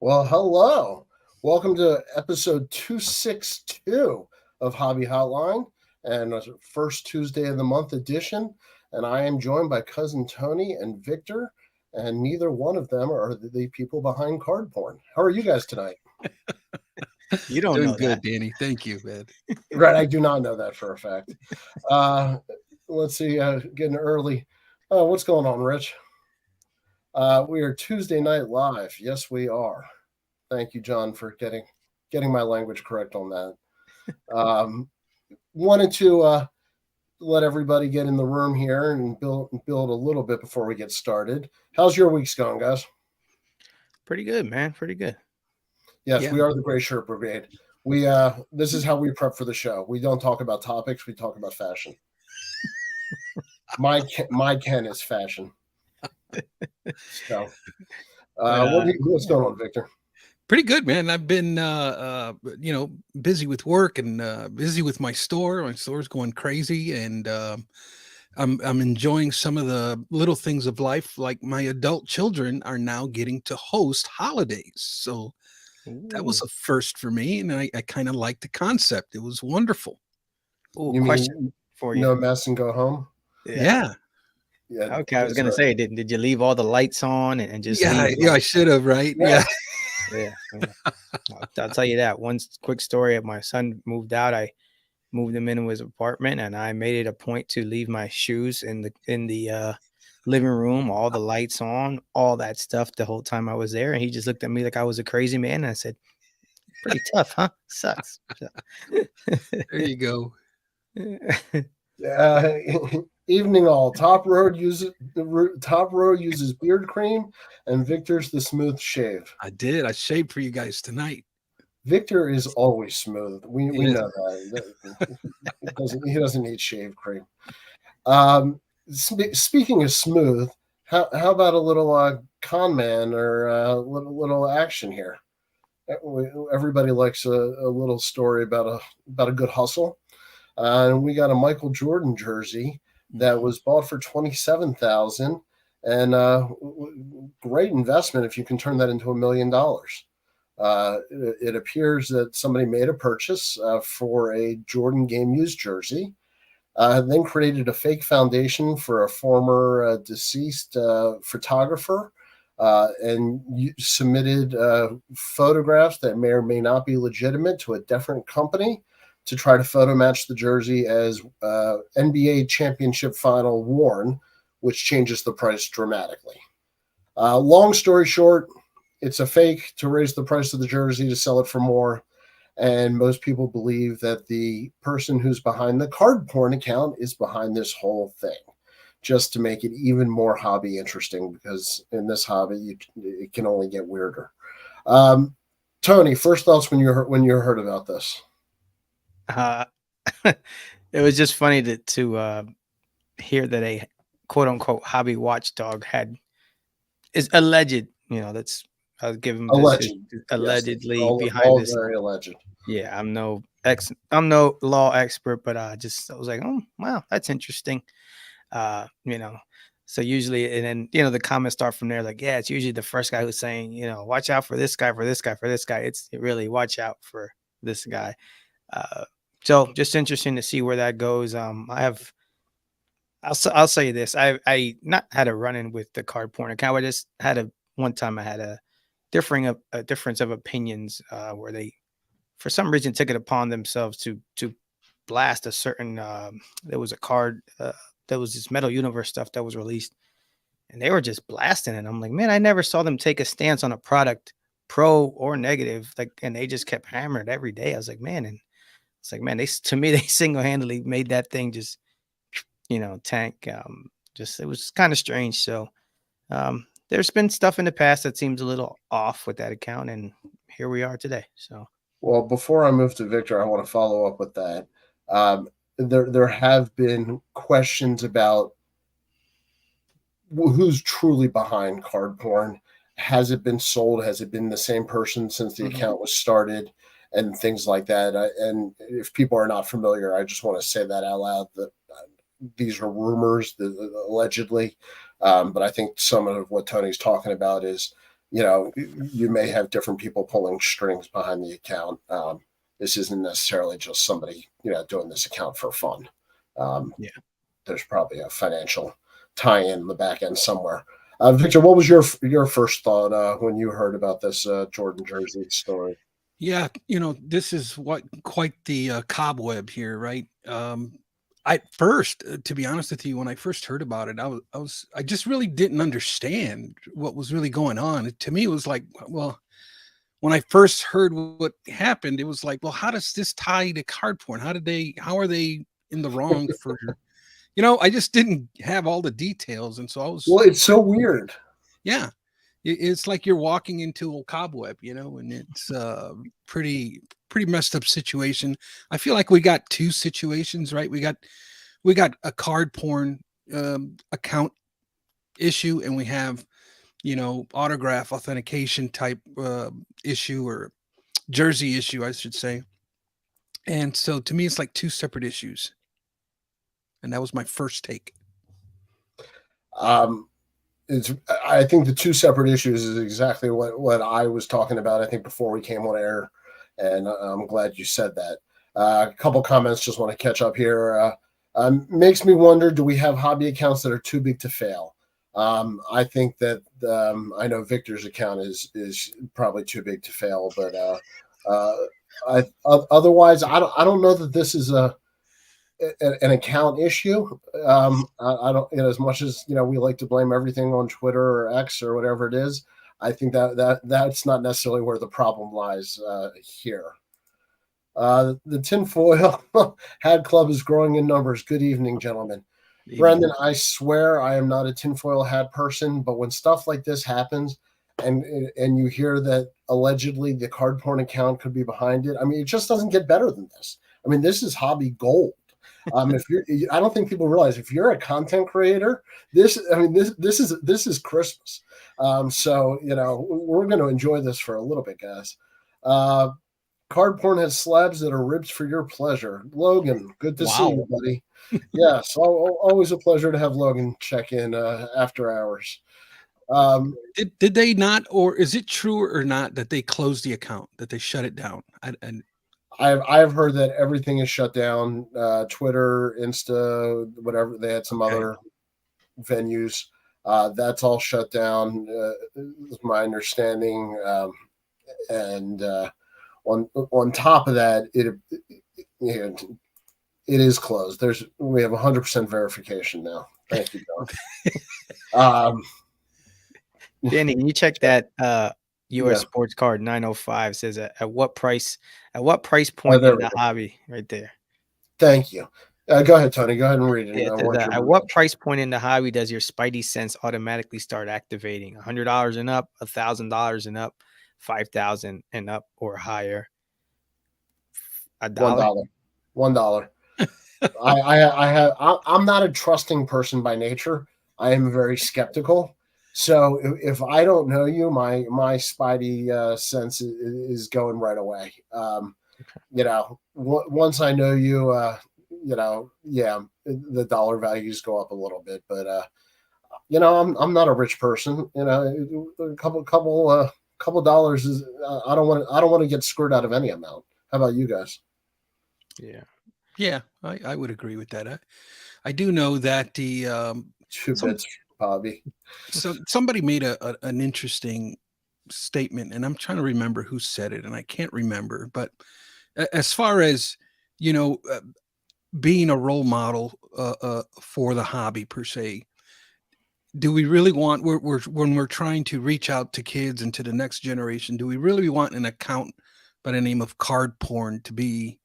Well, hello. Welcome to episode 262 of Hobby Hotline and first Tuesday of the month edition. And I am joined by cousin Tony and Victor, and neither one of them are the people behind card porn. How are you guys tonight? You don't Doing know good, that. Danny. Thank you, man. Right, I do not know that for a fact. Uh, let's see, getting early. What's going on, Rich? We are Tuesday night live. Yes, we are. Thank you, John, for getting my language correct on that. Wanted to let everybody get in the room here and build a little bit before we get started. How's your week's going, guys? Pretty good, man. Pretty good. Yes, Yeah. we are the Gray Shirt Brigade. We this is how we prep for the show. We don't talk about topics. We talk about fashion. My Ken is fashion. So, what's going on, Victor? Pretty good, man. I've been, busy with work and busy with my store. My store's going crazy, and I'm enjoying some of the little things of life. Like my adult children are now getting to host holidays, so that was a first for me, and I kind of liked the concept. It was wonderful. Ooh, You question mean for you. no mess and go home? Yeah, Yeah. Okay, I was gonna say, did you leave all the lights on and just leave? I should have, right? Yeah. Yeah. I'll tell you that. One quick story. My son moved out. I moved him into his apartment, and I made it a point to leave my shoes in the living room, all the lights on, all that stuff the whole time I was there. And he just looked at me like I was a crazy man. And I said, "Pretty tough, huh? Sucks." There you go. Evening all. Top row uses beard cream, and Victor's the smooth shave. I did. I shaved for you guys tonight. Victor is always smooth. We Yes. know that. He doesn't need shave cream. Speaking of smooth, how about a little con man or little action here? Everybody likes a little story about a good hustle. And we got a Michael Jordan jersey that was bought for $27,000, and great investment if you can turn that into $1 million. It appears that somebody made a purchase for a Jordan game used jersey, then created a fake foundation for a former deceased photographer, and submitted photographs that may or may not be legitimate to a different company to try to photo match the jersey as NBA championship final worn, which changes the price dramatically. Long story short, it's a fake to raise the price of the jersey to sell it for more. And most people believe that the person who's behind the card porn account is behind this whole thing, just to make it even more hobby interesting, because in this hobby, it can only get weirder. Tony, first thoughts when you heard about this? It was just funny to hear that a quote unquote hobby watchdog is alleged. That's I'll give him Alleged. allegedly Yes, behind all this. very alleged. Yeah, I'm no law expert, but I was like, oh wow, that's interesting. So usually, and then the comments start from there. Like, yeah, it's usually the first guy who's saying, watch out for this guy, for this guy, for this guy. It's really watch out for this guy. So just interesting to see where that goes. I'll say this. I not had a run-in with the card porn account. I just had one time I had a difference of opinions where they, for some reason, took it upon themselves to blast a certain. There was a card. There was this Metal Universe stuff that was released, and they were just blasting it. I'm like, man, I never saw them take a stance on a product, pro or negative, and they just kept hammering it every day. I was like, man, and it's like, man, they single-handedly made that thing just, tank. It was kind of strange. So there's been stuff in the past that seems a little off with that account, and here we are today. So, well, before I move to Victor, I want to follow up with that. There have been questions about who's truly behind card porn. Has it been sold? Has it been the same person since the account was started? And things like that. And if people are not familiar, I just want to say that out loud, that these are rumors, allegedly. But I think some of what Tony's talking about is you may have different people pulling strings behind the account. This isn't necessarily just somebody, doing this account for fun. Yeah. There's probably a financial tie-in the back end somewhere. Victor, what was your first thought when you heard about this Jordan jersey story? Yeah, this is quite the cobweb here, right? I first, to be honest with you, when I first heard about it, I just really didn't understand what was really going on. To me, it was like, well, when I first heard what happened, it was like, well, how does this tie to card porn? How are they in the wrong for, I just didn't have all the details. And so I was, Well, it's so weird. yeah, it's like you're walking into a cobweb, and it's pretty messed up situation. I feel like we got two situations, right? We got a card porn account issue, and we have autograph authentication type issue, or jersey issue, I should say. And so to me, it's like two separate issues, and that was my first take. Um, I think the two separate issues is exactly what I was talking about. I think before we came on air, and I'm glad you said that. A couple comments, just want to catch up here. Makes me wonder: do we have hobby accounts that are too big to fail? I think that I know Victor's account is probably too big to fail, but otherwise, I don't know that this is an account issue. I don't, as much as we like to blame everything on Twitter or X or whatever it is. I think that's not necessarily where the problem lies here. The tinfoil hat club is growing in numbers. Good evening, gentlemen. Brendan, I swear I am not a tinfoil hat person, but when stuff like this happens, and you hear that allegedly the card porn account could be behind it, I mean, it just doesn't get better than this. I mean, this is hobby gold. I don't think people realize if you're a content creator, this is Christmas. So we're going to enjoy this for a little bit, guys. Card porn has slabs that are ribs for your pleasure. Logan, good to see you, buddy. Yes, always a pleasure to have Logan check in after hours. Did they not, or is it true or not that they closed the account, that they shut it down? I've heard that everything is shut down. Twitter, Insta, whatever. They had some other venues. That's all shut down. Is my understanding. And on top of that, it is closed. We have 100% verification now. Thank you, John. Danny, you check that US Sports Card 905 says at what price point in the hobby right there. Thank you. Go ahead, Tony. Go ahead and read it. At what price point in the hobby does your spidey sense automatically start activating? $100 and up, $1,000 and up, $5,000 and up or higher? $1. $1. I'm not a trusting person by nature. I am very skeptical. So if I don't know you, my spidey sense is going right away. Once I know you, the dollar values go up a little bit. But I'm not a rich person. A couple dollars is I don't want to get screwed out of any amount. How about you guys? Yeah, I would agree with that. I do know that the 2 bits hobby. So somebody made an interesting statement, and I'm trying to remember who said it, and I can't remember. But as far as being a role model for the hobby per se, do we really want when we're trying to reach out to kids and to the next generation? Do we really want an account by the name of card porn to be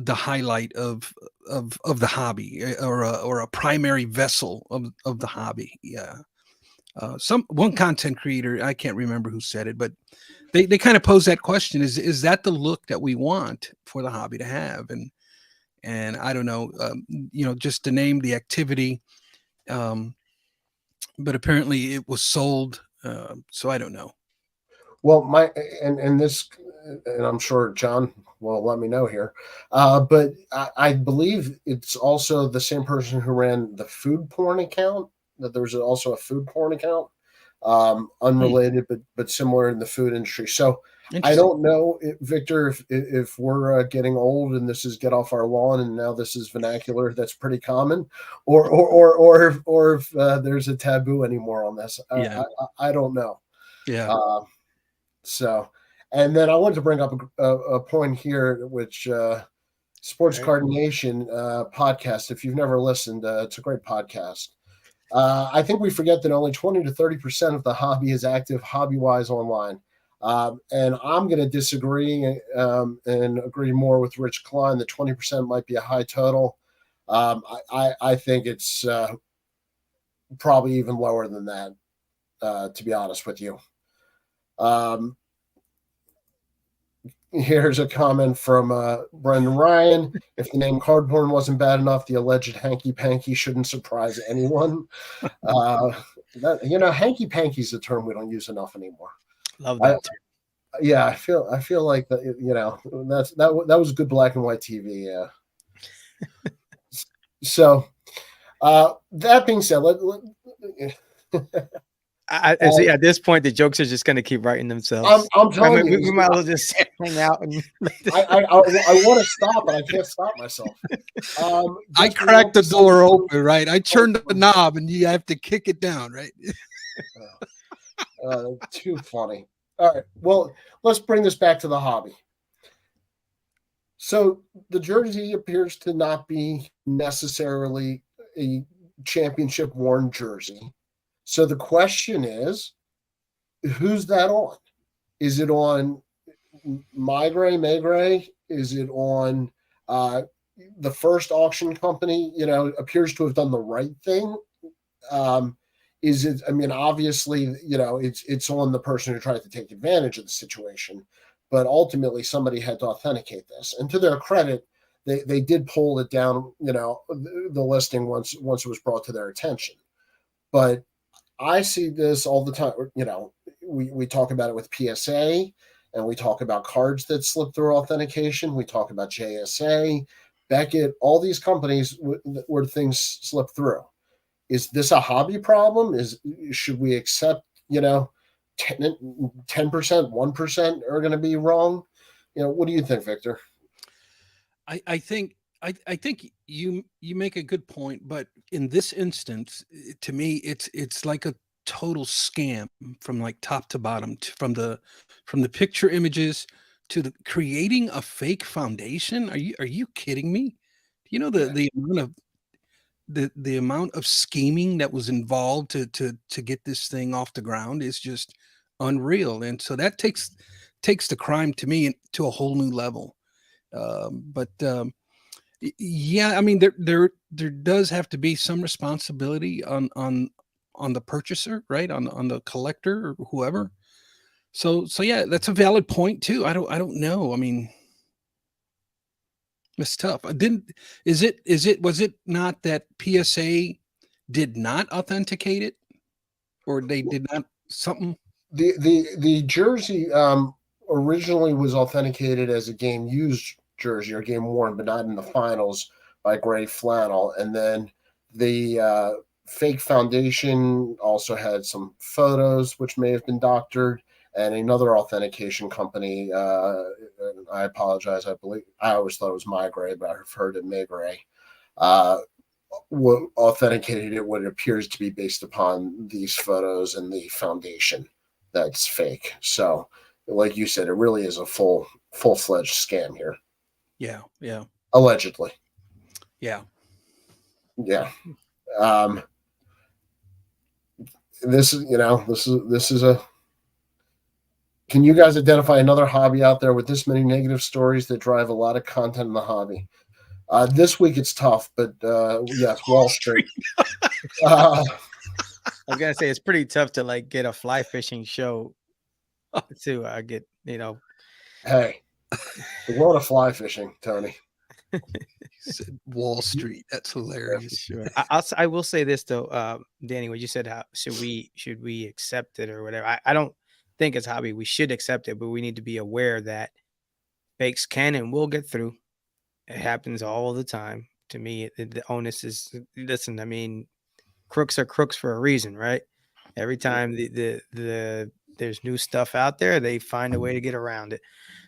the highlight of the hobby, or a primary vessel of the hobby? One content creator, I can't remember who said it, but they kind of pose that question: is that the look that we want for the hobby to have? And I don't know, just to name the activity, but apparently it was sold, so I don't know. Well, this, and I'm sure John will let me know here, but I believe it's also the same person who ran the food porn account. That there's also a food porn account. unrelated but similar in the food industry. So I don't know, Victor, if we're getting old and this is get off our lawn and now this is vernacular that's pretty common, or if there's a taboo anymore on this. I don't know. Yeah. So, and then I wanted to bring up a point here, which Sports Card Nation podcast. If you've never listened, it's a great podcast. I think we forget that only 20 to 30% of the hobby is active hobby-wise online. And I'm going to disagree and agree more with Rich Klein that 20% might be a high total. I think it's probably even lower than that, to be honest with you. Here's a comment from Brendan Ryan. If the name card porn wasn't bad enough, the alleged hanky panky shouldn't surprise anyone. Hanky panky is a term we don't use enough anymore. Love that term. Yeah, I feel like that. That was good black and white TV. Yeah. So, that being said, I see at this point the jokes are just going to keep writing themselves. I'm telling you, we might as well just hang out. And I want to stop, but I can't stop myself. I cracked the door open, right? I turned the knob, and you have to kick it down, right? Too funny. All right. Well, let's bring this back to the hobby. So the jersey appears to not be necessarily a championship worn jersey. So the question is, who's that on? Is it on Maigret? Is it on the first auction company? Appears to have done the right thing. Is it? I mean, obviously, it's on the person who tried to take advantage of the situation, but ultimately somebody had to authenticate this. And to their credit, they did pull it down. The listing once it was brought to their attention. But I see this all the time. We talk about it with PSA, and we talk about cards that slip through authentication. We talk about JSA, Beckett, all these companies where things slip through. Is this a hobby problem? Should we accept, 10%, 1% are going to be wrong? What do you think, Victor? I think you make a good point, but in this instance, to me, it's like a total scam from like top to bottom, from the picture images to the creating a fake foundation. Are you kidding me? The amount of the amount of scheming that was involved to get this thing off the ground is just unreal, and so that takes the crime to me to a whole new level. Yeah, I mean there does have to be some responsibility on the purchaser, right? On the collector or whoever. So yeah, that's a valid point too. I don't know. I mean, it's tough. Was it not that PSA did not authenticate it, or they did not something? The jersey originally was authenticated as a game used jersey or game worn, but not in the finals, by Gray Flannel. And then the fake foundation also had some photos which may have been doctored, and another authentication company, I apologize, I always thought it was Maigret, but I've heard it Maigret, authenticated it what it appears to be based upon these photos and the foundation that's fake. So like you said, it really is a full-fledged scam here. Yeah. Allegedly. Yeah. This is a. Can you guys identify another hobby out there with this many negative stories that drive a lot of content in the hobby? This week it's tough, but yes, Wall Street. I was gonna say it's pretty tough to like get a fly fishing show to get Hey, the world of fly fishing, Tony. Said Wall Street. That's hilarious. Sure. I will say this though, Danny, when you said how should we accept it or whatever, I don't think it's hobby. We should accept it, but we need to be aware that fakes can and will get through. It happens all the time. To me, the onus is listen. I mean, crooks are crooks for a reason, right? Every time there's new stuff out there, they find a way to get around it.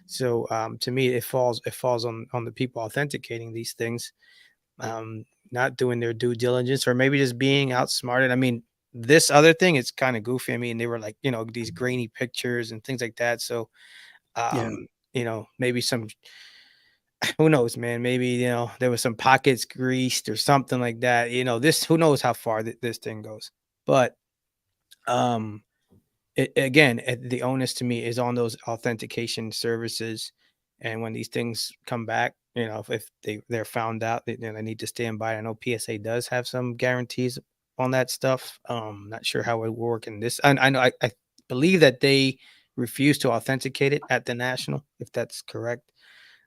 So to me, it falls on the people authenticating these things, not doing their due diligence, or maybe just being outsmarted. I mean, this other thing, it's kind of goofy. I mean, they were like, these grainy pictures and things like that. So Yeah. maybe some, who knows, man, maybe, there was some pockets greased or something like that. Who knows how far this thing goes. But the onus to me is on those authentication services. And when these things come back, if they're found out, then I need to stand by. I know PSA does have some guarantees on that stuff. Not sure how it would work in this. I know I believe that they refuse to authenticate it at the national, if that's correct.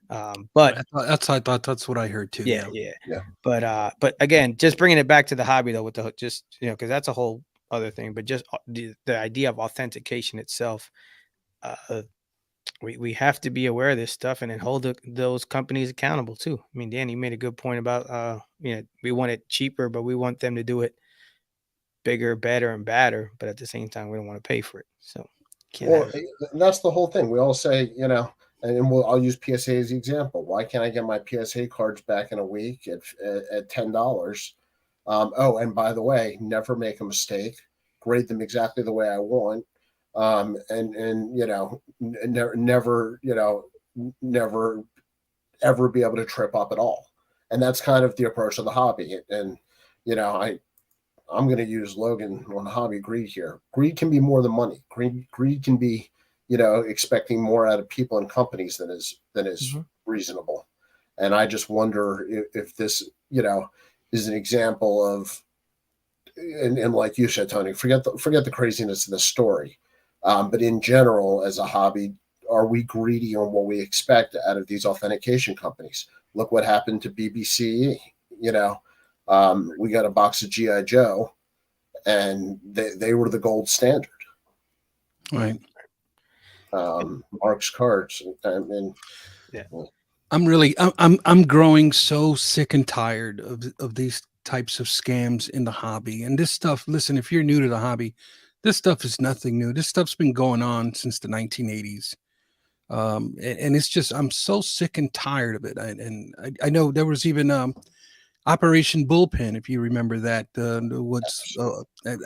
But I thought that's what I heard too. yeah. Yeah. But again, just bringing it back to the hobby though, with the just because that's a whole other thing. But just the idea of authentication itself, we have to be aware of this stuff and then hold those companies accountable too. I mean, Dan, you made a good point about we want it cheaper, but we want them to do it bigger, better, and badder. But at the same time, we don't want to pay for it. So Well, that's the whole thing. We all say, and I'll use PSA as the example. Why can't I get my PSA cards back in a week at $10? And by the way, never make a mistake. Grade them exactly the way I want. Never ever be able to trip up at all. And that's kind of the approach of the hobby. And I'm going to use Logan on hobby greed here. Greed can be more than money. Greed can be, expecting more out of people and companies than is reasonable. And I just wonder if this, is an example of, and like you said, Tony, forget the craziness of the story. But in general, as a hobby, are we greedy on what we expect out of these authentication companies? Look what happened to BBCE. We got a box of G.I. Joe, and they were the gold standard. Right. Mark's cards. I mean, yeah. I'm growing so sick and tired of these types of scams in the hobby. And this stuff, listen, if you're new to the hobby, this stuff is nothing new. This stuff's been going on since the 1980s. And it's just, I'm so sick and tired of it. I know there was even Operation Bullpen, if you remember that, what's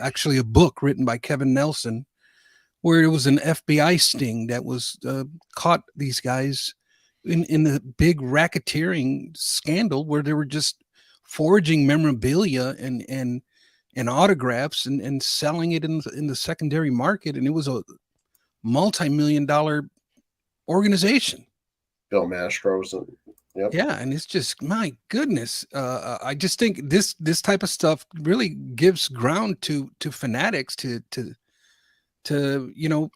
actually a book written by Kevin Nelson, where it was an FBI sting that was caught these guys in the big racketeering scandal where they were just forging memorabilia and autographs and selling it in the secondary market. And it was a multi-million-dollar organization. Bill Mastro's. Yep. Yeah, and it's just, my goodness. I just think this type of stuff really gives ground to fanatics to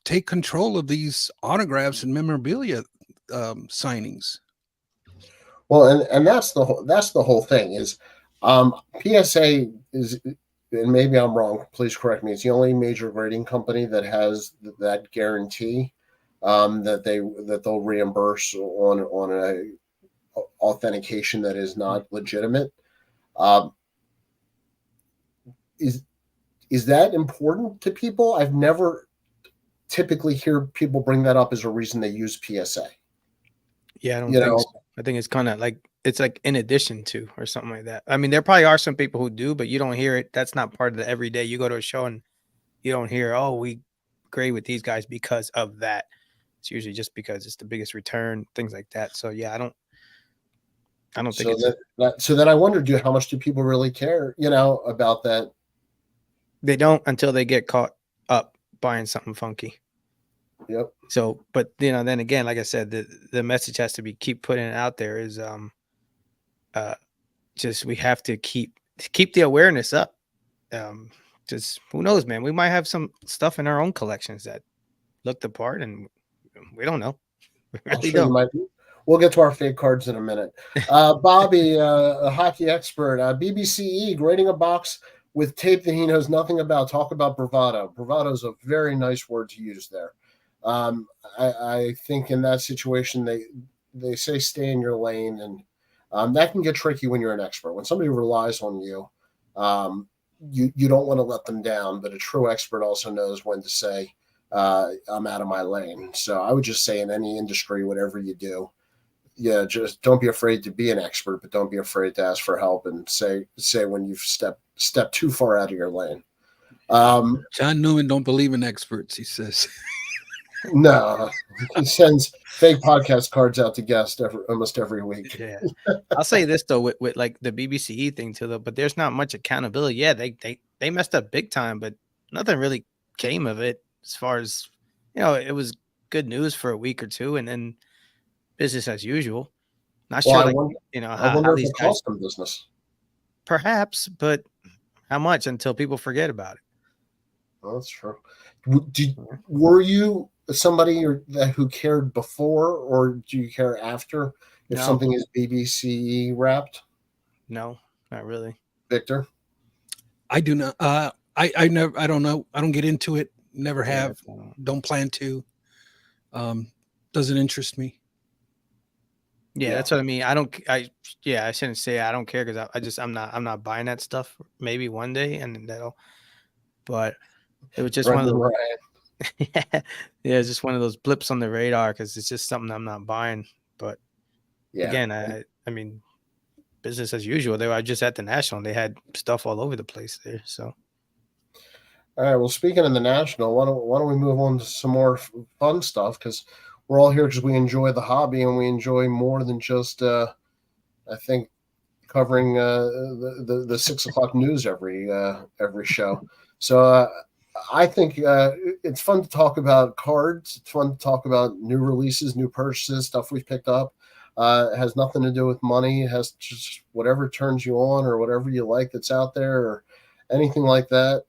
take control of these autographs and memorabilia signings. Well, and that's the whole thing is, PSA is, and maybe I'm wrong, please correct me, it's the only major grading company that has that guarantee that they'll reimburse on a authentication that is not legitimate. Is that important to people? I've never typically hear people bring that up as a reason they use PSA. Yeah, I don't think so. I think it's kind of like, it's like in addition to, or something like that. I mean, there probably are some people who do, but you don't hear it. That's not part of the everyday. You go to a show and you don't hear, oh, we agree with these guys because of that. It's usually just because it's the biggest return, things like that. So yeah, I don't think so then I wonder, how much do people really care, about that? They don't until they get caught up buying something funky. Yep. So, but then again, like I said, the message has to be, keep putting it out there, is just, we have to keep the awareness up. Just, who knows, man, we might have some stuff in our own collections that look the part and we don't know. We really don't. We'll get to our fake cards in a minute. Bobby, a hockey expert, BBCE grading a box with tape that he knows nothing about. Talk about bravado. Bravado is a very nice word to use there. I think in that situation, they say stay in your lane, and that can get tricky when you're an expert. When somebody relies on you, you don't want to let them down, but a true expert also knows when to say, I'm out of my lane. So I would just say in any industry, whatever you do, yeah, just don't be afraid to be an expert, but don't be afraid to ask for help and say when you've stepped too far out of your lane. John Newman don't believe in experts, he says. No, he sends fake podcast cards out to guests almost every week. Yeah, I'll say this though with like the BBCE thing too, though. But there's not much accountability. Yeah, they messed up big time, but nothing really came of it. As far as it was good news for a week or two, and then business as usual. Not Well, sure, I like wonder, how if these it guys cost them business. perhaps, but how much until people forget about it. Well, that's true. Were you somebody who cared before, or do you care after if No, something is BBC wrapped? no, not really. Victor? I do not. I never. I don't know. I don't get into it. Never Yeah, have. Don't plan to. Doesn't interest me. Yeah, that's what I mean. I shouldn't say I don't care because I'm not buying that stuff. Maybe one day and that'll. But it was just one of Brendan those. Ryan. Yeah, it's just one of those blips on the radar because it's just something I'm not buying. But Yeah. again, I mean, business as usual. They were just at the National. And they had stuff all over the place there. So. All right. Well, speaking of the National, why don't we move on to some more fun stuff? Because we're all here because we enjoy the hobby and we enjoy more than just, I think, covering the 6 o'clock news every show. So I think it's fun to talk about cards. It's fun to talk about new releases, new purchases, stuff we've picked up. It has nothing to do with money. It has just whatever turns you on or whatever you like that's out there or anything like that.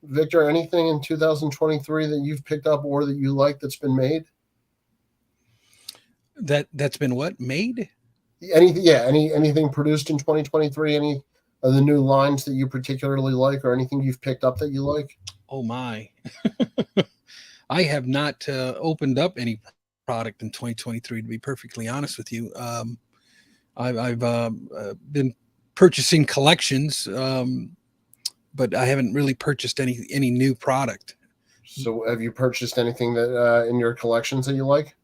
Victor, anything in 2023 that you've picked up or that you like that's been made? That's been what made? Anything produced in 2023? Any of the new lines that you particularly like, or anything you've picked up that you like? Oh my! I have not opened up any product in 2023. To be perfectly honest with you, I've been purchasing collections, but I haven't really purchased any new product. So, have you purchased anything that in your collections that you like?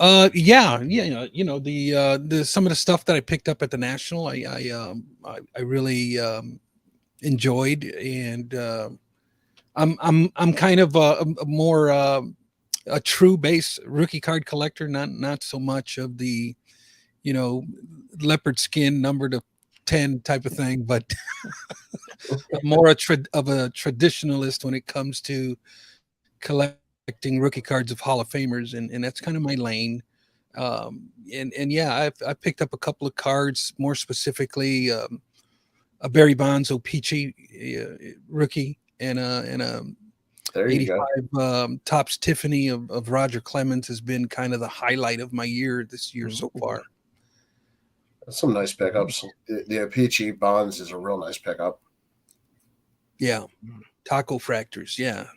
Yeah, the some of the stuff that I picked up at the National, I really enjoyed, and I'm kind of a more a true base rookie card collector, not so much of the leopard skin number to 10 type of thing, but more of a traditionalist when it comes to collecting rookie cards of Hall of Famers, and that's kind of my lane. And yeah, I picked up a couple of cards, more specifically a Barry Bonds Peachy rookie and a There you 85 Topps Tiffany of Roger Clemens has been kind of the highlight of my year this year so far. That's some nice pickups. The Peachy Bonds is a real nice pickup. Yeah, taco fractors. Yeah.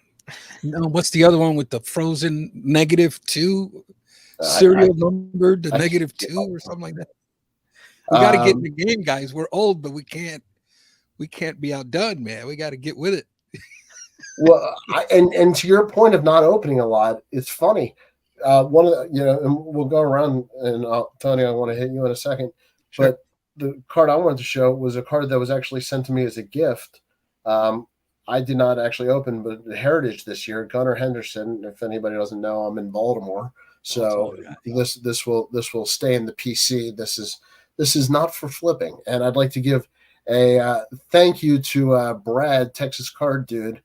No, what's the other one with the frozen -2 serial numbered to -2 or something like that? We got to get in the game, guys. We're old, but we can't be outdone, man. We got to get with it. Well, and to your point of not opening a lot, it's funny. One of the, and we'll go around, and Tony, I want to hit you in a second. Sure. But the card I wanted to show was a card that was actually sent to me as a gift. I did not actually open, but Heritage this year, Gunnar Henderson. If anybody doesn't know, I'm in Baltimore, so this will stay in the PC. This is not for flipping, and I'd like to give a thank you to Brad, Texas Card Dude,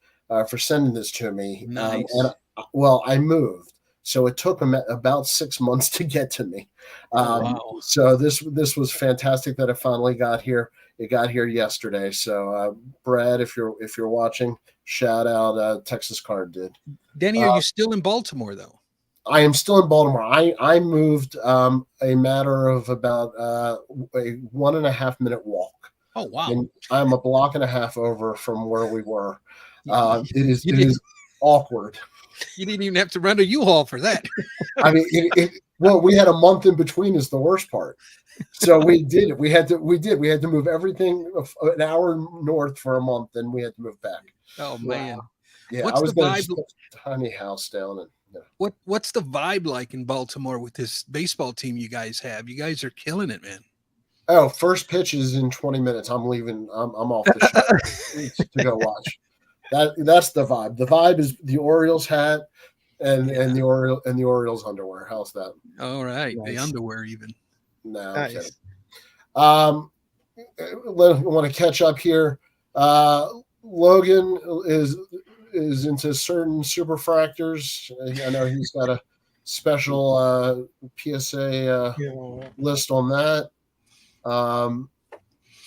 for sending this to me. Nice. I moved, so it took him about 6 months to get to me. Wow. So this was fantastic that it finally got here. It got here yesterday. So Brad, if you're watching, shout out Texas Card Dude. Danny, are you still in Baltimore though? I am still in Baltimore. I moved a matter of about a 1.5 minute walk. Oh wow! And I'm a block and a half over from where we were. It is awkward. You didn't even have to run a U-Haul for that. I mean, well, we had a month in between is the worst part. So we did it. We had to move everything an hour north for a month, then we had to move back. Oh man. Yeah, What's I was the going to vibe? just put a tiny house down and What's the vibe like in Baltimore with this baseball team you guys have? You guys are killing it, man. oh, first pitch is in 20 minutes. I'm leaving. I'm off the show to go watch. That's the vibe. The vibe is the Orioles hat and the Orioles underwear. How's that? All right, Nice. the underwear even. No, I'm Nice. kidding. I want to catch up here. Logan is into certain superfractors. I know he's got a special PSA list on that.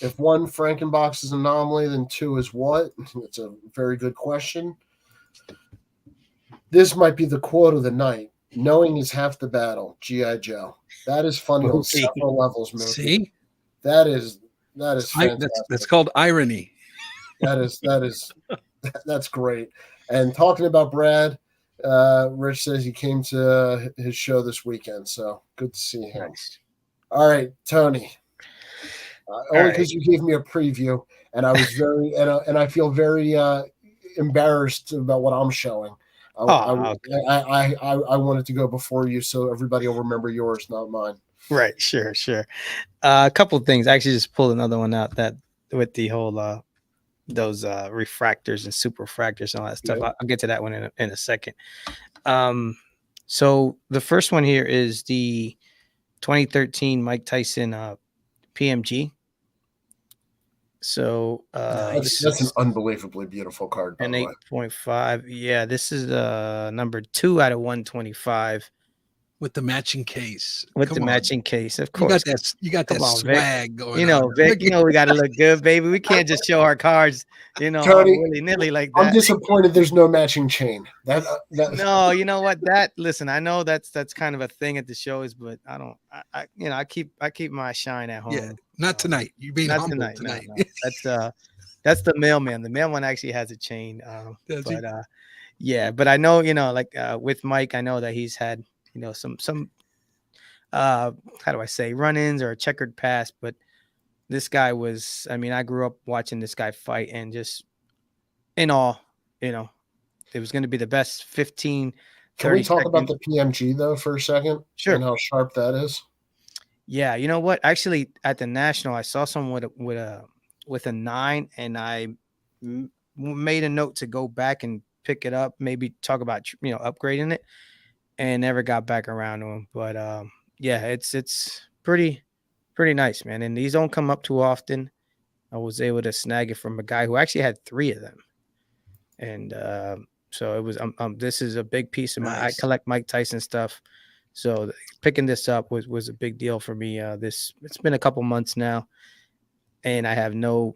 If one Frankenbox is an anomaly, then two is what? It's a very good question. This might be the quote of the night. Knowing is half the battle. G.I. Joe. That is funny on several levels, Mookie. See, that is fantastic. That's called irony. That's great. And talking about Brad, Rich says he came to his show this weekend, so good to see him. Nice. All right, Tony. Only because right. you gave me a preview, and I was very and I feel very embarrassed about what I'm showing. Okay. I wanted to go before you, so everybody will remember yours, not mine. Right. Sure. A couple of things. I actually just pulled another one out that with the whole those refractors and superfractors and all that stuff. Yeah. I'll get to that one in a second. So the first one here is the 2013 Mike Tyson PMG. So that's an unbelievably beautiful card. By an the way. 8.5. Yeah, this is number 2 out of 125 with the matching case. With the matching case, of course. You got that swag going. You know, on. Vic, we got to look good, baby. We can't just show our cards, Tony, willy-nilly like that. I'm disappointed there's no matching chain. No, you know what? Listen, I know that's kind of a thing at the shows, but I don't. I keep my shine at home. Yeah, not tonight. You're being humble tonight. No. That's the mailman. The mailman actually has a chain. But I know, with Mike, I know that he's had, some how do I say, run-ins or a checkered past, but this guy was, I grew up watching this guy fight, and just in all, it was going to be the best 15. Can we talk about the PMG though for a second? Sure. And how sharp that is. Yeah, you know what? Actually, at the National, I saw someone with a 9, and I made a note to go back and pick it up, maybe talk about upgrading it, and never got back around to him. But it's pretty nice, man. And these don't come up too often. I was able to snag it from a guy who actually had 3 of them, and so it was. This is a big piece of I collect Mike Tyson stuff, so picking this up was a big deal for me. It's been a couple months now, and I have no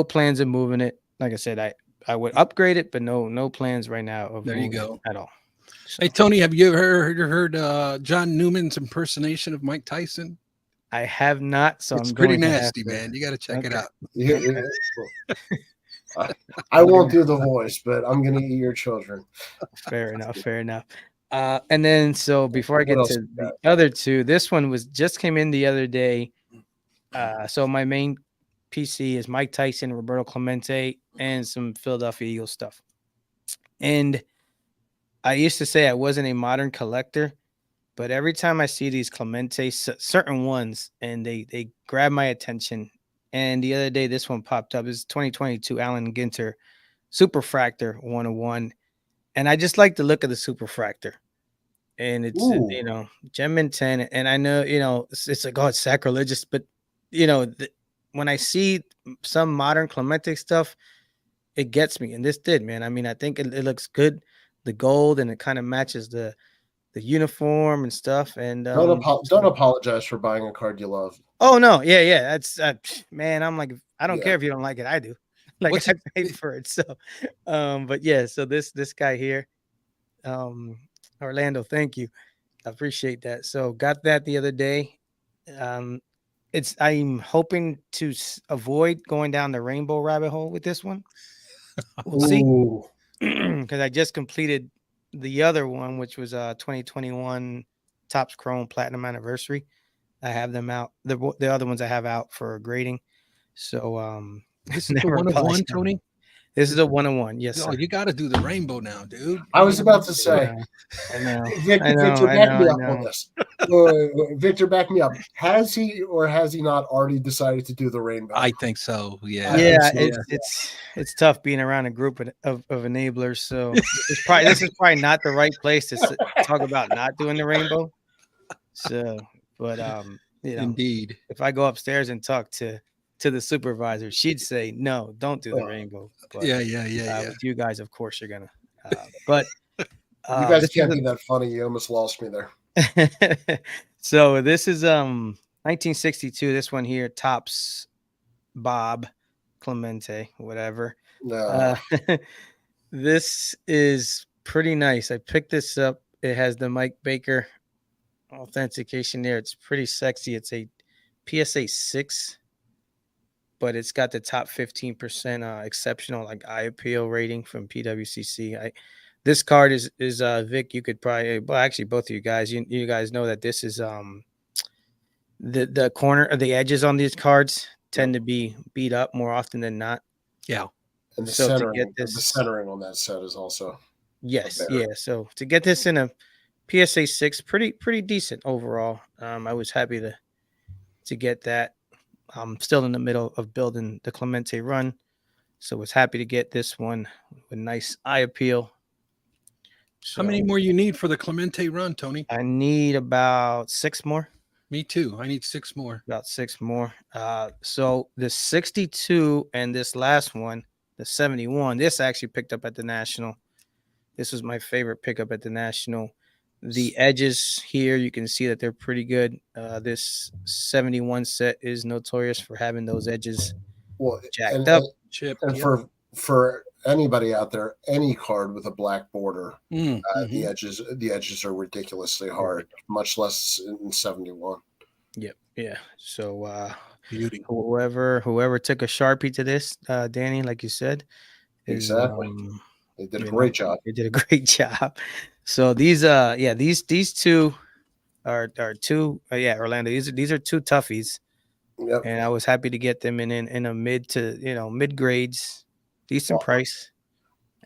plans of moving it. Like I said, I would upgrade it, but no plans right now of there you go at all. So. Hey Tony, have you ever heard John Newman's impersonation of Mike Tyson? I have not, so it's I'm pretty nasty, man. You got to check it out. Yeah. I won't do the voice, but I'm gonna eat your children. Fair enough. And then so before I get to the other two, this one just came in the other day. So my main PC is Mike Tyson, Roberto Clemente, and some Philadelphia Eagles stuff. And I used to say I wasn't a modern collector, but every time I see these Clemente, certain ones, and they grab my attention. And the other day, this one popped up. It's 2022 Allen Ginter Superfractor 101. And I just like the look of the Superfractor. And it's, Gem Mint 10. And I know, it's like, oh, it's sacrilegious. But, when I see some modern Clemente stuff, it gets me. And this did, man. I think it looks good. The gold, and it kind of matches the uniform and stuff. And don't apologize for buying a card you love. Oh no, yeah. That's man. I'm like, I don't care if you don't like it. I do. Like I paid for it. So, but yeah. So this guy here, Orlando. Thank you. I appreciate that. So got that the other day. I'm hoping to avoid going down the rainbow rabbit hole with this one. We'll see. Because I just completed the other one, which was 2021 Topps Chrome Platinum Anniversary. I have them out. The other ones I have out for grading. So This is the one of one, Tony. This is a 1-on-1. Yes, Oh, sir. you got to do the rainbow now, dude. I was about to say, I know. Victor, back me up on this. Victor, back me up. Has he or has he not already decided to do the rainbow? I think so. Yeah. Yeah, So, it's tough being around a group of enablers. So this is probably not the right place to talk about not doing the rainbow. So, but you know, indeed. if I go upstairs and talk to the supervisor, she'd say no, don't do the rainbow. But, Yeah. With you guys, of course, you're gonna. But you guys can't be that funny. You almost lost me there. So this is 1962. This one here, Topps Bob Clemente, whatever. No. This is pretty nice. I picked this up. It has the Mike Baker authentication there. It's pretty sexy. It's a PSA 6, but it's got the top 15% exceptional like eye appeal rating from PWCC. This card is Vic. You could probably, well, actually, both of you guys, you guys know that this is the corner of the edges on these cards tend to be beat up more often than not. Yeah. And the So to centering, get this, the centering on that set is also yeah. So to get this in a PSA 6, pretty decent overall. I was happy to get that. I'm still in the middle of building the Clemente run, so was happy to get this one with nice eye appeal. So how many more you need for the Clemente run, Tony? I need about 6 more. Me too. I need 6 more. About 6 more. So the 62 and this last one, the 71, this I actually picked up at the National. This was my favorite pickup at the National. The edges here, you can see that they're pretty good. This 71 set is notorious for having those edges jacked up. And for anybody out there, any card with a black border, the edges are ridiculously hard, much less in 71. Yep. Yeah. So beauty. Whoever took a Sharpie to this, Danny, like you said, exactly. They did a great job. They did a great job. So these these two are two Orlando. These are two toughies. Yep. And I was happy to get them in a mid to mid grades, decent price.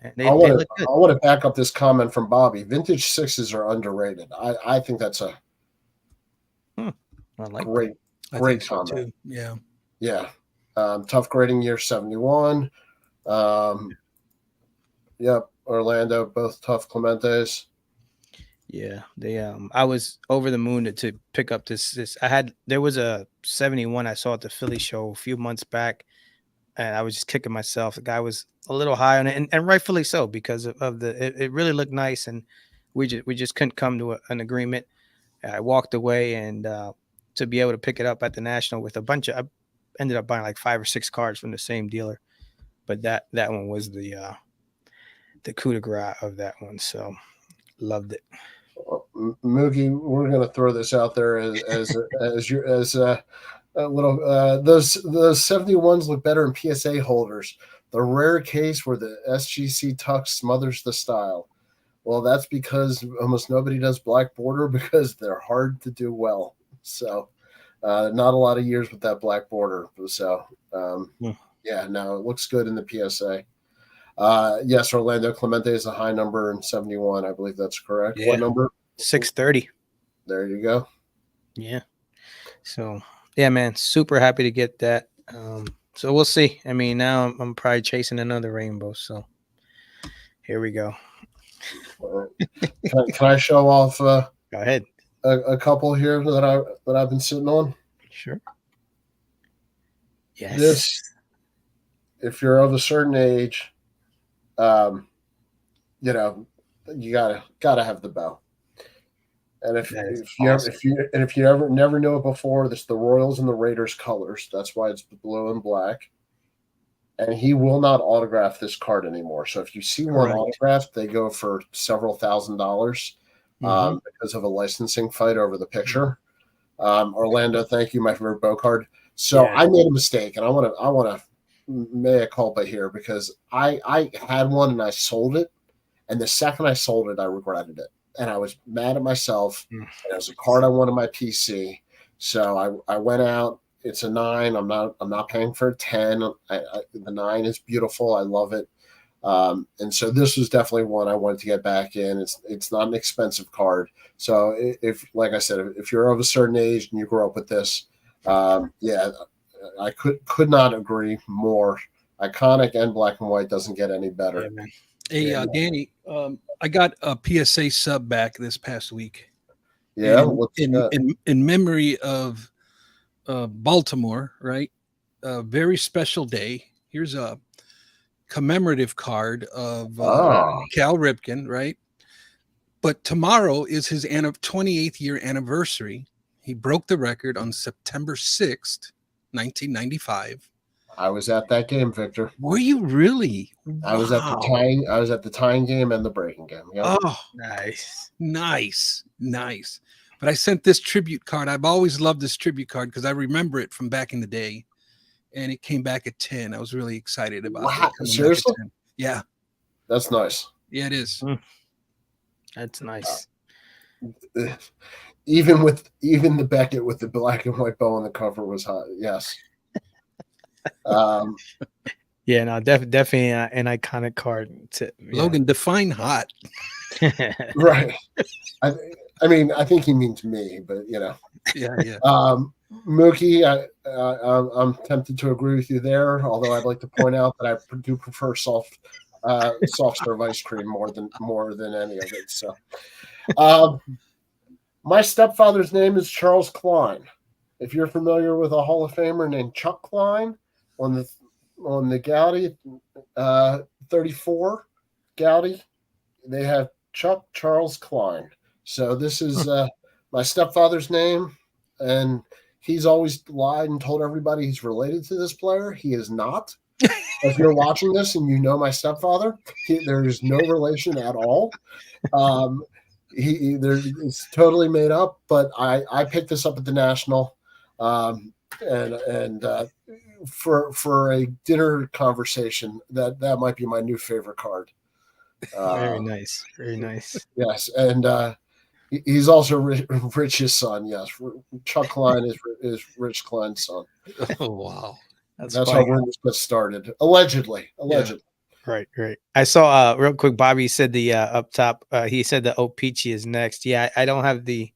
And I want to back up this comment from Bobby. Vintage 6s are underrated. I think that's a I like great comment. So too. Yeah. Yeah. Tough grading year 71. Yep. Orlando, both tough Clementes. Yeah, they I was over the moon to pick up this there was a 71 I saw at the Philly show a few months back, and I was just kicking myself. The guy was a little high on it, and rightfully so, because of it really looked nice, and we just couldn't come to an agreement. I walked away, and to be able to pick it up at the National with I ended up buying like 5 or 6 cards from the same dealer, but that one was the coup de grace of that one, so loved it. Moogie, we're going to throw this out there as a little. Those 71s look better in PSA holders. The rare case where the SGC tuck smothers the style. Well, that's because almost nobody does black border because they're hard to do well. So, not a lot of years with that black border. So, yeah, no, it looks good in the PSA. Yes, Orlando Clemente is a high number in 71. I believe that's correct. Yeah. What number? 630. There you go. Yeah. So, yeah, man, super happy to get that. So we'll see. I mean, now I'm probably chasing another rainbow. So here we go. Can I show off? Go ahead. A couple here that I've been sitting on. Sure. Yes. This, if you're of a certain age, you gotta have the bow. And if you never knew it before, this the Royals and the Raiders colors. That's why it's blue and black. And he will not autograph this card anymore. So if you see one autographed, they go for several $1,000s because of a licensing fight over the picture. Orlando, thank you, my favorite bow card. So I made a mistake, and I want to mea culpa here because I had one and I sold it, And the second I sold it, I regretted it. And I was mad at myself. Mm. And it was a card I wanted my PC. So I went out. It's a 9. I'm not paying for a 10. The 9 is beautiful. I love it. And so this was definitely one I wanted to get back in. It's not an expensive card. So if, like I said, if you're of a certain age and you grew up with this, yeah, I could not agree more. Iconic and black and white, doesn't get any better. Yeah, man. Hey, Danny, I got a PSA sub back this past week. Yeah, in memory of Baltimore, right? A very special day. Here's a commemorative card of Cal Ripken, right? But tomorrow is his 28th year anniversary. He broke the record on September 6th, 1995. I was at that game, Victor. Were you really? I was at the tying game and the breaking game. Yep. Oh, nice. But I sent this tribute card. I've always loved this tribute card because I remember it from back in the day, and it came back at 10. I was really excited about it. Wow, seriously? Yeah, that's nice. Yeah, it is. That's nice. Even the Beckett with the black and white bow on the cover was hot. Yes. Yeah, no, definitely an iconic card. Logan, define hot. Right. I mean, I think he means me, but you know. Yeah. Mookie, I'm tempted to agree with you there. Although I'd like to point out that I do prefer soft serve ice cream more than any of it. So, my stepfather's name is Charles Klein. If you're familiar with a Hall of Famer named Chuck Klein on the Gaudi 34 Gaudi, they have Chuck Charles Klein. So this is my stepfather's name, and he's always lied and told everybody he's related to this player. He is not. If you're watching this and you know my stepfather, there is no relation at all. It's totally made up. But I picked this up at the National, and for a dinner conversation, that might be my new favorite card. Very nice. Yes, and he's also Rich's son. Yes, Chuck Klein is Rich Klein's son. Oh wow, that's how rumors got started. Allegedly. Yeah. Right. I saw real quick. Bobby said the up top. He said the O-Pee-Chee is next. Yeah, I don't have the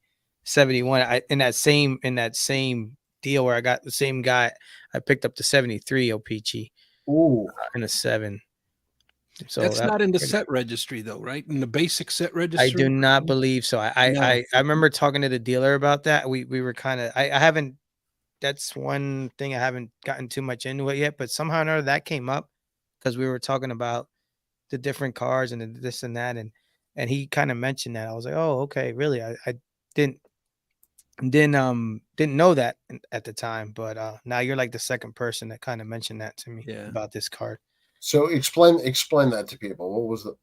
71. In that same deal where I got the same guy, I picked up the 73 O-Pee-Chee. Ooh, in a 7. So that's not in the set registry though, right? In the basic set registry, I do not believe so. I remember talking to the dealer about that. We were kind of I haven't. That's one thing I haven't gotten too much into it yet, but somehow or another that came up because we were talking about the different cars and this and that, and he kind of mentioned that. I was like, oh, okay, really? I didn't know that at the time, but now you're like the second person that kind of mentioned that to me about this card. So explain that to people. What was the?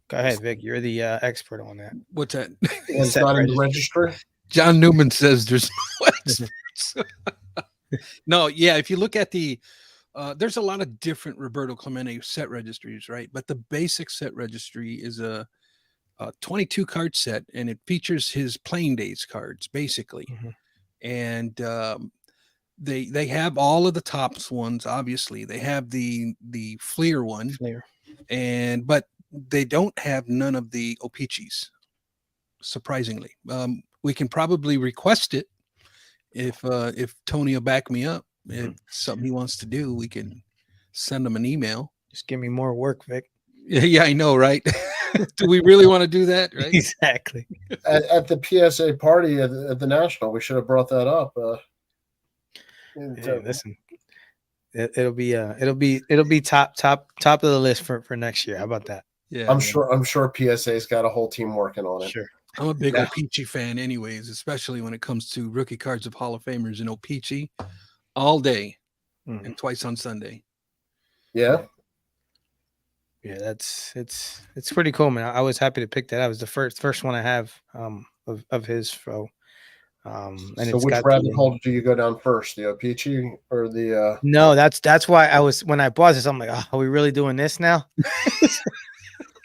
Go ahead, Vic. You're the expert on that. What's that? It's not in the registry. John Newman says there's no experts. No, yeah. If you look at the, there's a lot of different Roberto Clemente set registries, right? But the basic set registry is a 22 card set, and it features his playing days cards basically, and they have all of the tops ones. Obviously, they have the Fleer one, but they don't have none of the O-Pee-Chees. Surprisingly, we can probably request it if Tony will back me up. If something he wants to do, we can send him an email. Just give me more work, Vic. Yeah, I know, right? Do we really want to do that? Right? Exactly. At the PSA party at the National, we should have brought that up. Listen, it'll be top of the list for next year. How about that? Yeah, I'm sure PSA's got a whole team working on it. Sure. I'm a big O-Pee-Chee fan anyways, especially when it comes to rookie cards of Hall of Famers and O-Pee-Chee all day and twice on Sunday. Yeah. Yeah, it's pretty cool, man. I was happy to pick that. That was the first one I have of his. So which rabbit hole do you go down first, the O-Pee-Chee or the? No, that's why I was when I bought this. I'm like, oh, are we really doing this now?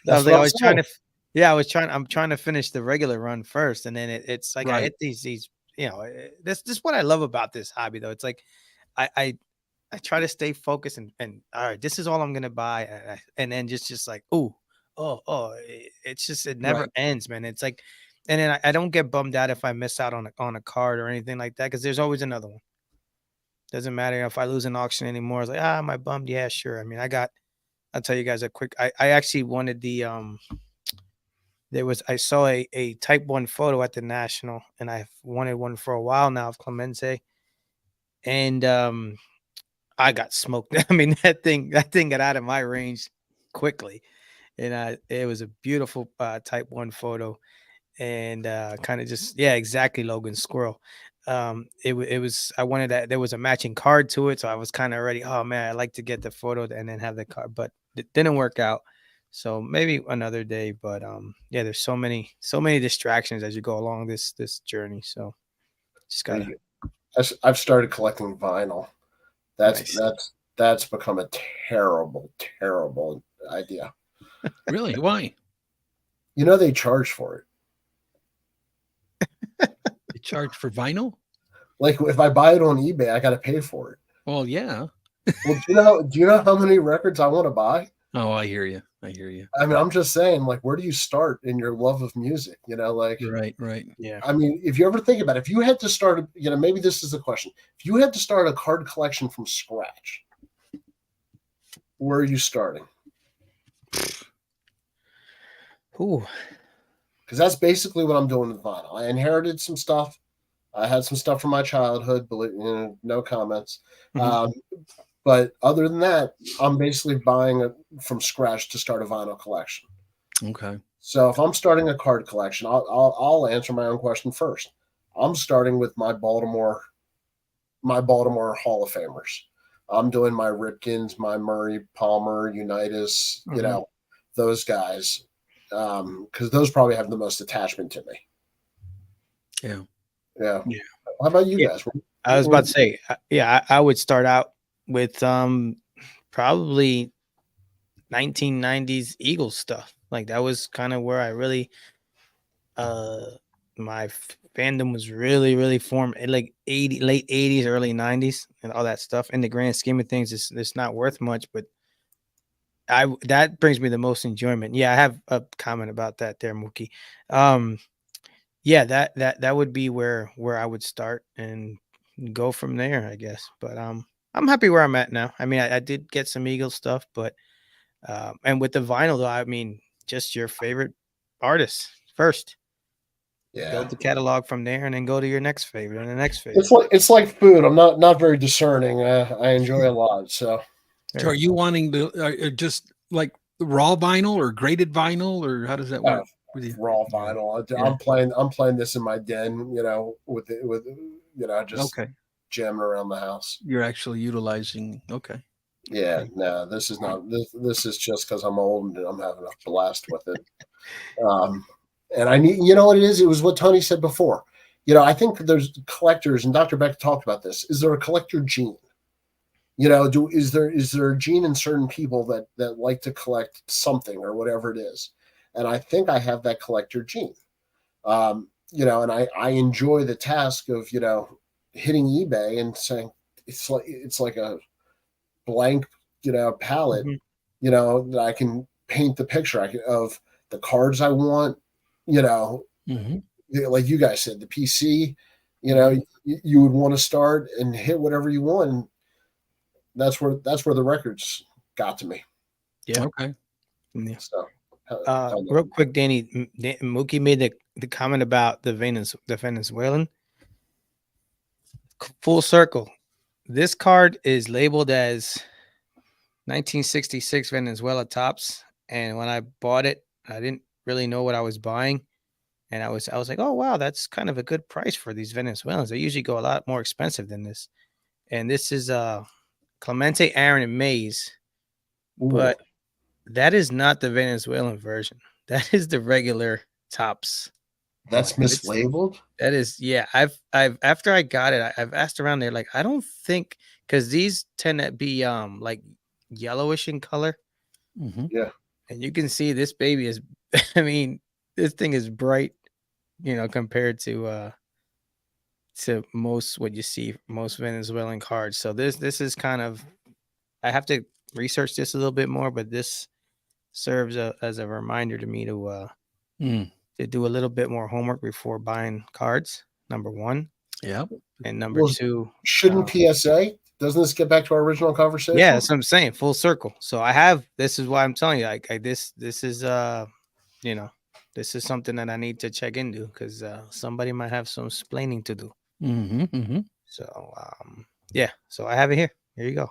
I That's was like, what I I'm was trying saying. to, yeah, I'm trying to finish the regular run first, and then it's like I Right. hit these, this is what I love about this hobby though. It's like I I, I try to stay focused and all right, this is all I'm gonna buy, and then just like it's just it never Right. ends, man. It's like, and then I don't get bummed out if I miss out on a card or anything like that because there's always another one. Doesn't matter if I lose an auction anymore. It's like am I bummed? Yeah, sure. I mean, I'll tell you guys a quick. I actually wanted the I saw a type 1 photo at the National, and I've wanted one for a while now of Clemente, and I got smoked. I mean, that thing got out of my range quickly, and it was a beautiful type 1 photo, and kind of just yeah, exactly Logan Squirrel. It was I wanted that there was a matching card to it, so I was kind of already. Oh man, I like to get the photo and then have the card, but it didn't work out. So maybe another day, but yeah, there's so many distractions as you go along this journey. So just gotta I've started collecting vinyl. That's nice. that's that's become a terrible, terrible idea. Really? Why? You know they charge for it. They charge for vinyl? Like if I buy it on eBay, I got to pay for it. Well, yeah. Well, do you know how many records I want to buy? Oh, I hear you. I hear you. I mean, I'm just saying, like, where do you start in your love of music? You know, like, Right. Right. Yeah. I mean, if you ever think about it, if you had to start, maybe this is the question. If you had to start a card collection from scratch, where are you starting? Ooh. Because that's basically what I'm doing with vinyl. I inherited some stuff. I had some stuff from my childhood, but no comments. Mhm. But other than that, I'm basically buying it from scratch to start a vinyl collection. Okay. So if I'm starting a card collection, I'll answer my own question first. I'm starting with my Baltimore Hall of Famers. I'm doing my Ripkins, my Murray, Palmer, Unitas, Mhm. those guys, because those probably have the most attachment to me. Yeah. Yeah. Yeah. How about you Yeah. guys? I was about to say, yeah, I would start out with probably 1990s Eagles stuff. Like that was kind of where I really uh my fandom was really formed in like late 80s, early 90s and all that stuff. In the grand scheme of things, it's not worth much, but that brings me the most enjoyment. Yeah, I have a comment about that there, Mookie. Um yeah, that would be where I would start and go from there, I guess. But I'm happy where I'm at now. I mean, I did get some Eagles stuff, but and with the vinyl though, I mean, just your favorite artists first. Yeah. Build the catalog from there, and then go to your next favorite and the next favorite. It's like food. I'm not very discerning. I enjoy a lot. So So are you wanting to just like raw vinyl or graded vinyl, or how does that uh, work with you? raw Yeah. vinyl. Yeah. I'm playing this in my den. With just Okay. jamming around the house. You're actually utilizing. Okay. Yeah, Okay. no, this is not this. This is just because I'm old and I'm having a blast with it. Um, and I need, what it is? It was what Tony said before. I think there's collectors, and Dr. Beck talked about this. Is there a collector gene? Is there a gene in certain people that like to collect something or whatever it is? And I think I have that collector gene. And I enjoy the task of hitting eBay and saying it's like a blank, palette, Mhm. that I can paint the picture of the cards I want, you know, Mm-hmm. like you guys said, the PC, Mhm. you would want to start and hit whatever you want. And that's where the records got to me. Yeah. Okay. Yeah. So, Real quick, Danny, Mookie made the comment about the Venezuelan. Full circle. This card is labeled as 1966 Venezuela tops, and when I bought it, I didn't really know what I was buying, and I was like, oh wow, that's kind of a good price for these Venezuelans. They usually go a lot more expensive than this, and this is Clemente, Aaron, and Mays, ooh, but that is not the Venezuelan version. That is the regular tops that's one. It's mislabeled. that is yeah. I've after I got it, I've asked around there like I don't think because these tend to be like yellowish in color. Mm-hmm. Yeah. And you can see this baby is, I mean, this thing is bright, compared to most what you see most Venezuelan cards. So this is kind of, I have to research this a little bit more, but this serves as a reminder to me to do a little bit more homework before buying cards. Number one, Yeah. and number Well, two, shouldn't PSA? Doesn't this get back to our original conversation? yeah, that's what I'm saying. Full circle. So I have. This is why I'm telling you. This is this is something that I need to check into because somebody might have some explaining to do. So yeah. So I have it here. Here you go.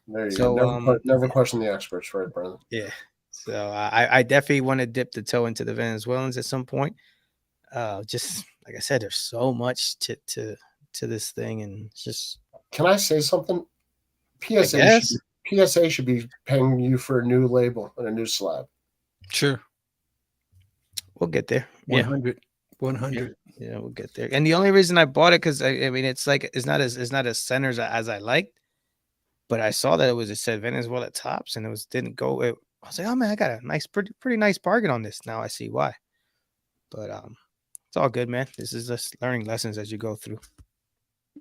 There you So, go. Never question the experts, right, Brendan? Yeah. So I definitely want to dip the toe into the Venezuelans at some point. Just like I said, there's so much to this thing, and it's just. Can I say something? PSA should be paying you for a new label and a new slab. Sure. We'll get there. 100. 100. Yeah, we'll get there. And the only reason I bought it because I mean it's like it's not as centered as I liked, but I saw that it said Venezuela tops and didn't go. I was like, oh man, I got a nice, pretty nice bargain on this. Now I see why. But it's all good, man. This is just learning lessons as you go through.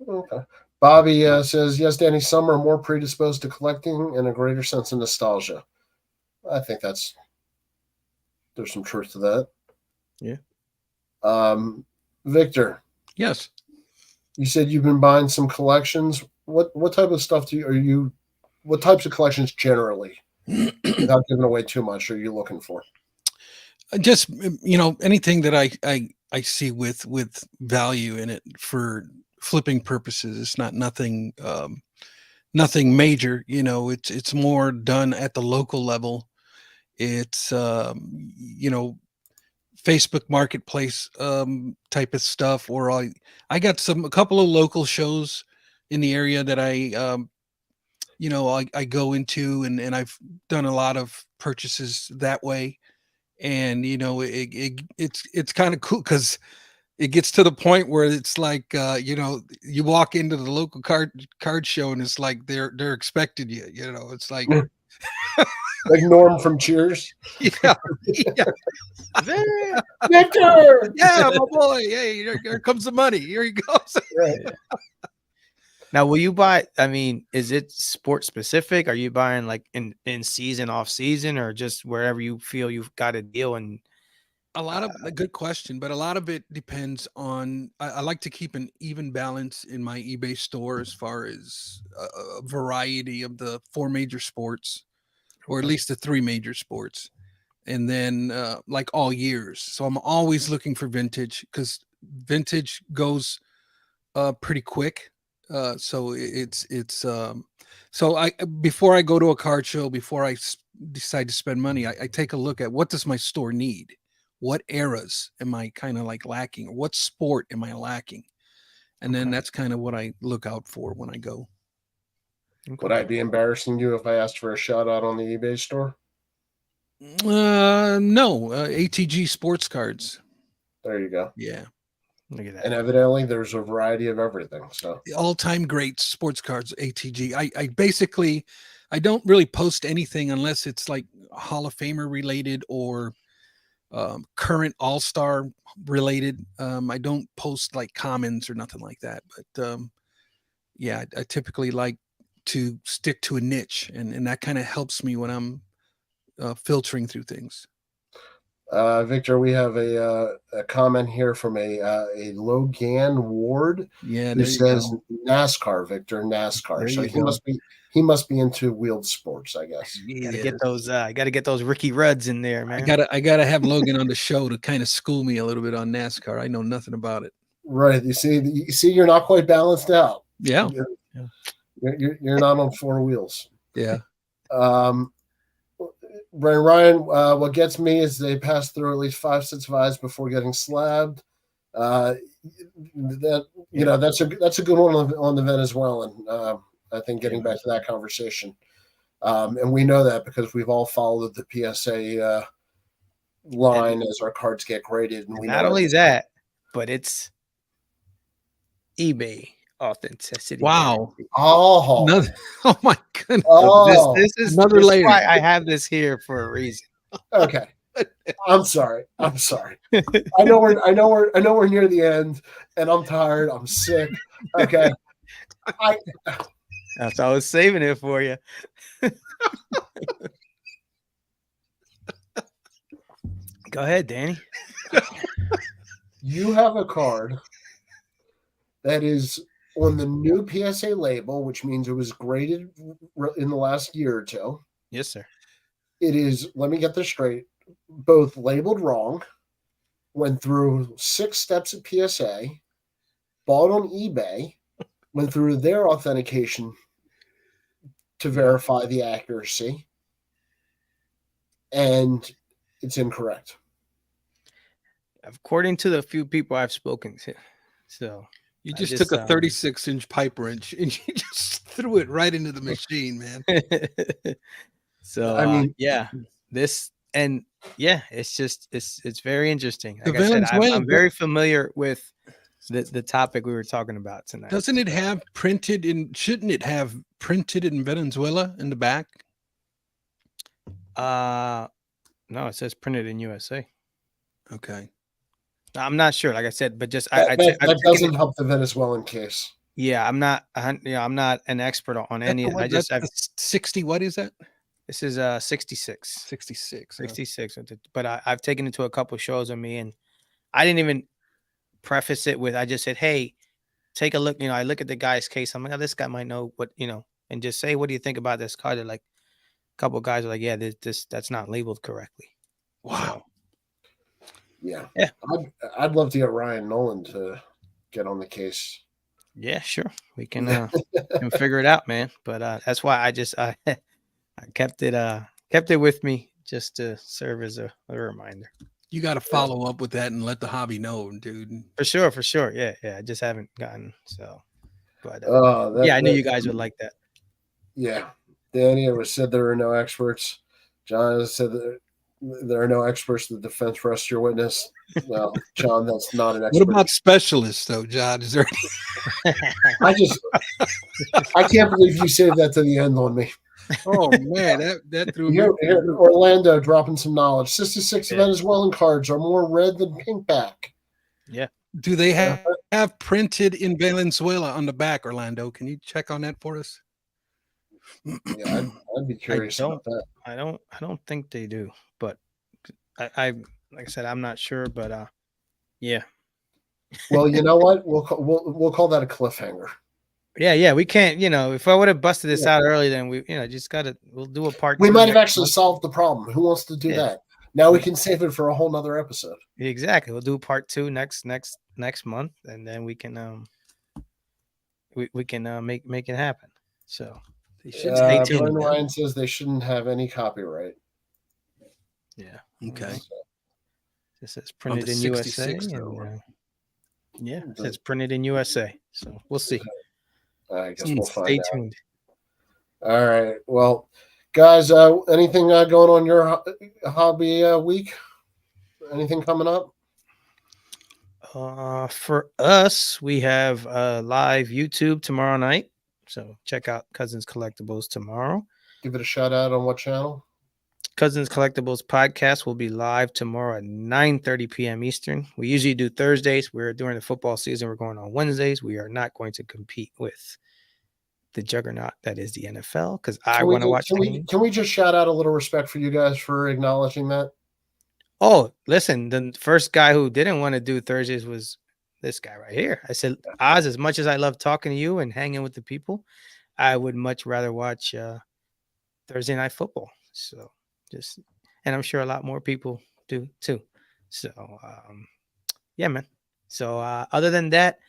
Okay. Bobby says, yes, Danny, some are more predisposed to collecting and a greater sense of nostalgia. I think there's some truth to that. Yeah. Victor. Yes. You said you've been buying some collections. What type of stuff what types of collections generally, without giving away too much, are you looking for? Just, anything that I see with value in it for flipping purposes. It's not nothing major, it's more done at the local level. It's, Facebook marketplace type of stuff, or I got a couple of local shows in the area that I go into, and I've done a lot of purchases that way. And it's kind of cool because it gets to the point where it's like you walk into the local card show and it's like they're expecting you. It's like like Norm from Cheers. Yeah. Victor! Yeah, my boy. Hey, here comes the money. Here he goes. Right. Now, will you buy? I mean, is it sport specific? Are you buying like in season, off season, or just wherever you feel you've got a deal? And a lot of a good question, but a lot of it depends on. I like to keep an even balance in my eBay store as far as a variety of the 4 major sports, or at least the 3 major sports, and then like all years. So I'm always looking for vintage because vintage goes pretty quick. So so before I go to a card show, before I decide to spend money, I take a look at what does my store need, what eras am I kind of like lacking, or what sport am I lacking, and then that's kind of what I look out for when I go. Would I be embarrassing you if I asked for a shout out on the eBay store? No, ATG sports cards. There you go. Yeah. Look at that. And evidently there's a variety of everything. So the all-time great sports cards, ATG. I basically, I don't really post anything unless it's like Hall of Famer related or current all-star related. I don't post like comments or nothing like that. But yeah, I typically like to stick to a niche, and that kind of helps me when I'm filtering through things. Victor, we have a comment here from a Logan Ward, who says NASCAR. Victor, NASCAR. So he must be into wheeled sports, I guess. Gotta get those. Gotta get those Ricky Rudds in there, man. I gotta have Logan on the show to kind of school me a little bit on NASCAR. I know nothing about it. Right. You see, you're not quite balanced out. Yeah. You're not on 4 wheels. Yeah. Ryan, what gets me is they pass through at least 5 sets of eyes before getting slabbed. That's a good one on the Venezuelan. I think getting back to that conversation, and we know that because we've all followed the PSA line as our cards get graded, and we not only that, but it's eBay authenticity. Wow. Oh my goodness. This is another layer. Why I have this here for a reason. Okay. I'm sorry. I know we're near the end, and I'm tired. I'm sick. Okay. That's I was saving it for you. Go ahead, Danny. You have a card that is on the new PSA label, which means it was graded in the last year or two. Yes, sir. It is, let me get this straight, both labeled wrong, went through 6 steps of PSA, bought on eBay, went through their authentication to verify the accuracy, and it's incorrect. According to the few people I've spoken to. So you just took a 36-inch pipe wrench and you just threw it right into the machine, man. So I mean, yeah, this and yeah, it's very interesting. Like I said, I'm very familiar with the topic we were talking about tonight. Doesn't it have printed in? Shouldn't it have printed in Venezuela in the back? No, it says printed in USA. Okay. I'm not sure. Like I said, but just that doesn't help the Venezuelan case. Yeah, I'm not an expert on any. I just 60. What is that? This is 66. 66. 66. But I've taken it to a couple shows of me, and I didn't even preface it with. I just said, "Hey, take a look." I look at the guy's case. I'm like, "Oh, this guy might know what and just say, what do you think about this card?" They're like, a couple of guys are like, "Yeah, that's not labeled correctly." Wow. Yeah. I'd love to get Ryan Nolan to get on the case. Yeah, sure. We can figure it out, man. But that's why I kept it with me just to serve as a reminder. You got to follow up with that and let the hobby know, dude. For sure. Yeah. I just haven't gotten so. But I knew you guys would like that. Yeah, Danny said there are no experts. John has said that there are no experts. The defense rests your witness. Well, John, that's not an expert. What about specialists, though, John? Is there? I can't believe you saved that to the end on me. Oh man, that threw me. Here, Orlando dropping some knowledge. 66 Venezuelan cards are more red than pink back. Yeah. Do they have printed in Venezuela on the back, Orlando? Can you check on that for us? Yeah, I'd be curious about that. I don't think they do, but I like I said, I'm not sure, but yeah. Well, you know what? We'll call that a cliffhanger. Yeah, we can't. If I would have busted this out early, then we, just we'll do a part. We might have actually solved the problem. Who wants to do that? Now we can save it for a whole nother episode. Exactly. We'll do part 2 next month, and then we can we can make it happen. So stay tuned. Ryan says they shouldn't have any copyright. Yeah. Okay. This says printed in USA. It says printed in USA. So we'll see. I guess we'll find Stay out. tuned. All right. Well, guys, anything going on your hobby week? Anything coming up? For us, we have live YouTube tomorrow night. So check out Cousins Collectibles tomorrow. Give it a shout out on what channel? Cousins Collectibles podcast will be live tomorrow at 9:30 p.m. Eastern. We usually do Thursdays. During the football season, we're going on Wednesdays. We are not going to compete with the juggernaut that is the NFL because I want to watch. Can we just shout out a little respect for you guys for acknowledging that? Oh, listen, the first guy who didn't want to do Thursdays was this guy right here. I said, Oz, as much as I love talking to you and hanging with the people, I would much rather watch Thursday Night Football. So and I'm sure a lot more people do too. So, yeah, man. So, other than that,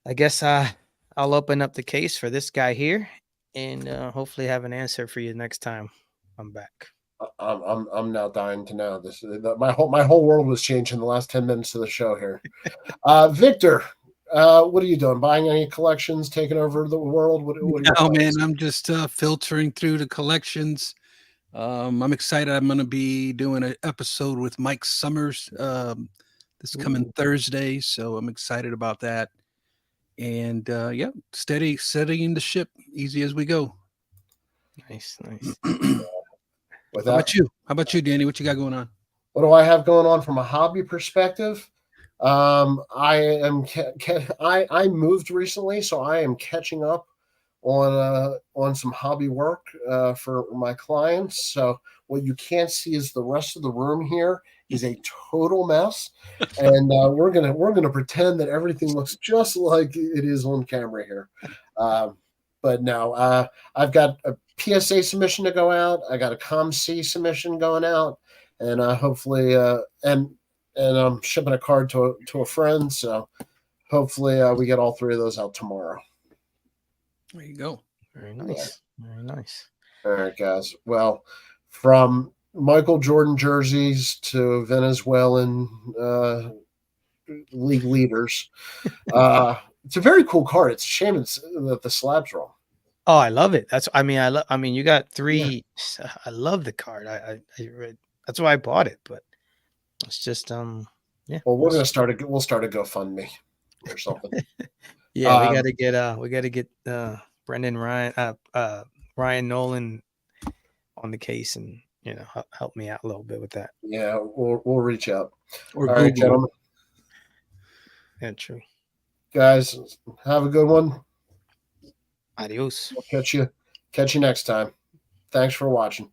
I guess I'll open up the case for this guy here and hopefully have an answer for you next time I'm back. I'm now dying to know this. My whole world was changed in the last 10 minutes of the show here. Victor, what are you doing? Buying any collections? Taking over the world? No, man. I'm just filtering through the collections. I'm excited. I'm going to be doing an episode with Mike Summers this coming Thursday, so I'm excited about that. And steadying the ship, easy as we go. Nice. With How that, about you? How about you, Danny? What you got going on? what do I have going on from a hobby perspective? I am I moved recently, so I am catching up on some hobby work for my clients. So what you can't see is the rest of the room here is a total mess, and we're gonna pretend that everything looks just like it is on camera here. Um, but no, I've got a PSA submission to go out. I got a ComC submission going out, and hopefully, and I'm shipping a card to a friend. So hopefully, we get all three of those out tomorrow. There you go. Very nice. Very nice. All right, guys. Well, from Michael Jordan jerseys to Venezuelan league leaders, it's a very cool card. It's a shame that the slab's wrong. Oh, I love it. I mean, you got Yeah. three. I love the card. I read, that's why I bought it, but it's just yeah. Well, we'll start a GoFundMe or something. Yeah, we gotta get Brendan Ryan Nolan on the case, and help me out a little bit with that. Yeah, we'll reach out. Or All right, Google. gentlemen. Yeah, true. Guys, have a good one. Adios. We'll catch you next time. Thanks for watching.